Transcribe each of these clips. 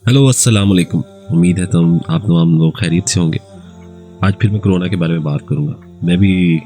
Hello अस्सलाम वालेकुम। उम्मीद है आप तमाम लोग खैरियत से होंगे। आज फिर मैं कोरोना के बारे में बात करूंगा। मैं भी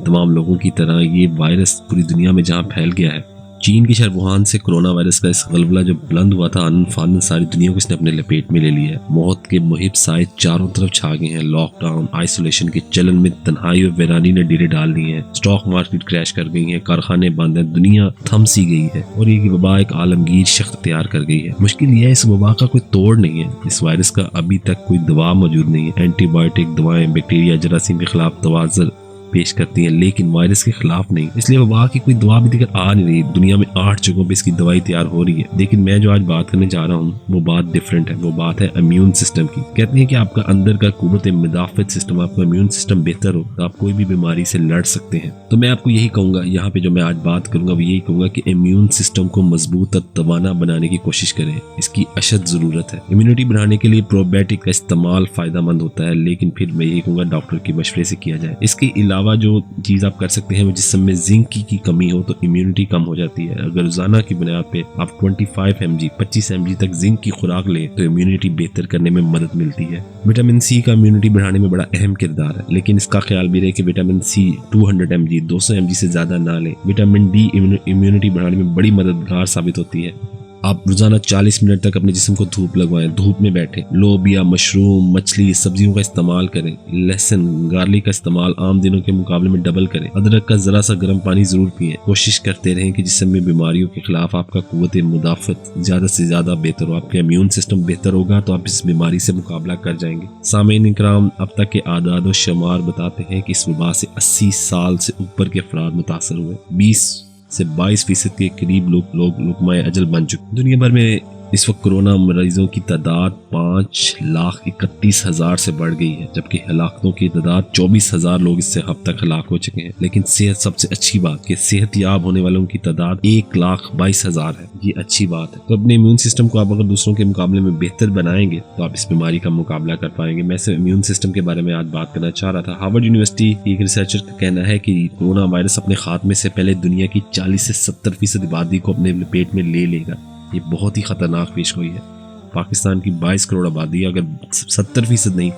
तमाम लोगों की तरह ये वायरस पूरी दुनिया में जहां फैल गया है, चीन के शहर वुहान से कोरोना वायरस का इस गलबला जो बुलंद हुआ था, अनफान सारी दुनिया को इसने अपने लपेट में ले लिया है। मौत के मुहिब साए चारों तरफ छा गए हैं। लॉकडाउन, आइसोलेशन के चलन में तन्हाई और वीरानी ने डेरे डाल दिए हैं। स्टॉक मार्केट क्रैश कर गई है, कारखाने बंद हैं, दुनिया थम सी गई है और ये वबा एक आलमगीर शख्स तैयार कर गई है। मुश्किल यह है इस वबा का कोई तोड़ नहीं है। इस वायरस का अभी तक कोई दवा मौजूद नहीं है। एंटीबायोटिक दवाएं बैक्टीरिया जरासीम के खिलाफ तवाज़ुन पेश करती हैं, लेकिन वायरस के खिलाफ नहीं। इसलिए वबा की कोई दवा भी दिक्कत आ नहीं रही। दुनिया में 8 जगहों पे इसकी दवाई तैयार हो रही है, लेकिन मैं जो आज बात करने जा रहा हूँ वो बात डिफरेंट है। वो बात है इम्यून सिस्टम की। कहते हैं कि आपका अंदर का कुव्वत मुदाफ़त सिस्टम, आपका इम्यून सिस्टम बेहतर हो तो आप कोई भी बीमारी से लड़ सकते हैं। तो मैं आपको यही कहूंगा, यहाँ पे जो मैं आज बात करूंगा वो यही कहूंगा कि इम्यून सिस्टम को मजबूत और तवाना बनाने की कोशिश करें। इसकी अशद जरूरत है। इम्यूनिटी बढ़ाने के लिए प्रोबायोटिक का इस्तेमाल फायदा मंद होता है, लेकिन फिर मैं यही कहूंगा डॉक्टर के मशवरे से किया जाए। इसके अलावा जो चीज आप कर सकते हैं वो जिसम में जिंक की कमी हो तो इम्यूनिटी कम हो जाती है। अगर रोजाना की बुनियाद पे आप 25 mg तक जिंक की खुराक लें तो इम्यूनिटी बेहतर करने में मदद मिलती है। विटामिन सी का इम्यूनिटी बढ़ाने में बड़ा अहम किरदार है, लेकिन इसका ख्याल भी रहे कि विटामिन सी 200 mg 200 mg से ज्यादा ना लें। विटामिन डी इम्यूनिटी बढ़ाने में बड़ी मददगार साबित होती है। आप रोजाना 40 मिनट तक अपने जिस्म को धूप लगवाएं, धूप में बैठें। लोबिया, मशरूम, मछली, सब्जियों का इस्तेमाल करें। लहसुन, गार्लिक का इस्तेमाल आम दिनों के मुकाबले में डबल करें। अदरक का जरा सा गर्म पानी जरूर पिएं। कोशिश करते रहें कि जिस्म में बीमारियों के खिलाफ आपका कुव्वत मुदाफ़त ज्यादा से ज्यादा बेहतर हो। आपका इम्यून सिस्टम बेहतर होगा तो आप इस बीमारी से मुकाबला कर जाएंगे। सामीन इकराम, अब तक के आदाद और शुमार बताते हैं कि इस वबा से 80 साल से ऊपर के अफराद मुतासर हुए। 20 से 22% के करीब लोग लुकमाए अजल बन चुके। दुनिया भर में इस वक्त कोरोना मरीजों की तादाद 5,31,000 से बढ़ गई है, जबकि हलाकतों की तादाद 24,000 लोग इससे अब तक हलाक हो चुके हैं। लेकिन सेहत सबसे अच्छी बात कि सेहत याब होने वालों की तादाद 1,22,000 है। ये अच्छी बात है। तो अपने इम्यून सिस्टम को आप अगर दूसरों के मुकाबले में बेहतर बनाएंगे तो आप इस बीमारी का मुकाबला कर पाएंगे। मैं सिर्फ इम्यून सिस्टम के बारे में आज बात करना चाह रहा था। हार्वर्ड यूनिवर्सिटी की एक रिसर्चर का कहना है कि कोरोना वायरस अपने खात्मे से पहले दुनिया की 40 से 70% आबादी को अपने पेट में ले लेगा। ये बहुत ही खतरनाक पेशगोई है। पाकिस्तान की 22 करोड़ आबादी, अगर 70% नहीं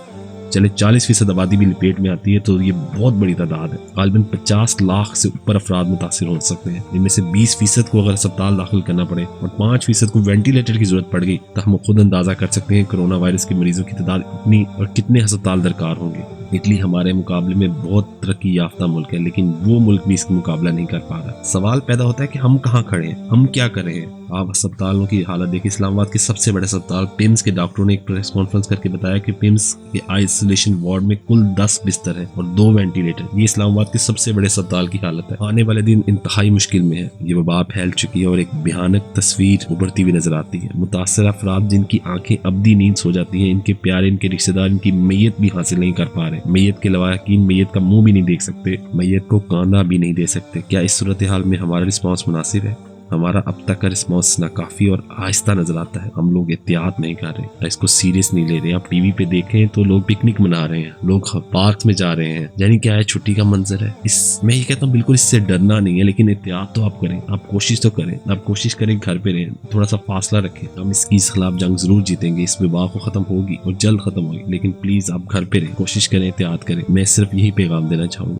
चले 40% आबादी भी लपेट में आती है तो ये बहुत बड़ी तादाद है। गालिबन 50 लाख से ऊपर अफराद मुतासिर हो सकते हैं। इनमें से 20% को अगर अस्पताल दाखिल करना पड़े और 5% को वेंटिलेटर की जरूरत पड़ गई तो हम खुद अंदाजा कर सकते हैं कोरोना वायरस के मरीजों की तादाद कितनी और कितने अस्पताल दरकार होंगे। इटली हमारे मुकाबले में बहुत तरक्की याफ्ता मुल्क है, लेकिन वो मुल्क भी इसका मुकाबला नहीं कर पा रहा। सवाल पैदा होता है कि हम कहाँ खड़े हैं, हम क्या कर रहे हैं। आप अस्पतालों की हालत देखिए। इस्लामाबाद के सबसे बड़े अस्पताल पिम्स के डॉक्टरों ने एक प्रेस कॉन्फ्रेंस करके बताया कि पिम्स के आइसोलेशन वार्ड में कुल 10 बिस्तर हैं और 2 वेंटिलेटर। ये इस्लामाबाद के सबसे बड़े अस्पताल की हालत है। आने वाले दिन इंतहाई मुश्किल में है। ये वबा फैल चुकी है और एक भयानक तस्वीर उभरती हुई नजर आती है। मुतासर अफराद जिनकी आंखें अब्दी नींद सो जाती हैं, इनके प्यारे, इनके रिश्तेदार इनकी मैयत भी हासिल नहीं कर पा रहे। मैयत के लवाकिन मैयत का मुंह भी नहीं देख सकते, मैयत को कांधा भी नहीं दे सकते। क्या इस सूरत हाल में हमारा रिस्पॉन्स मुनासिब है? हमारा अब तक का रिस्पॉन्स नाकाफी और आहिस्ता नजर आता है। हम लोग एहतियात नहीं कर रहे, इसको सीरियस नहीं ले रहे। आप टीवी पे देखें तो लोग पिकनिक मना रहे हैं, लोग पार्क में जा रहे हैं, यानी क्या है, छुट्टी का मंजर है। मैं ये कहता हूँ बिल्कुल इससे डरना नहीं है, लेकिन एहतियात तो आप करें, आप कोशिश तो करें, आप कोशिश करें घर पे रहें, थोड़ा सा फासला रखें। हम इसकी खिलाफ जंग जरूर जीतेंगे। इस वबा को खत्म होगी और जल्द खत्म होगी, लेकिन प्लीज आप घर पे रहें, कोशिश करें, एहतियात करें। मैं सिर्फ यही पैगाम देना चाहूंगा।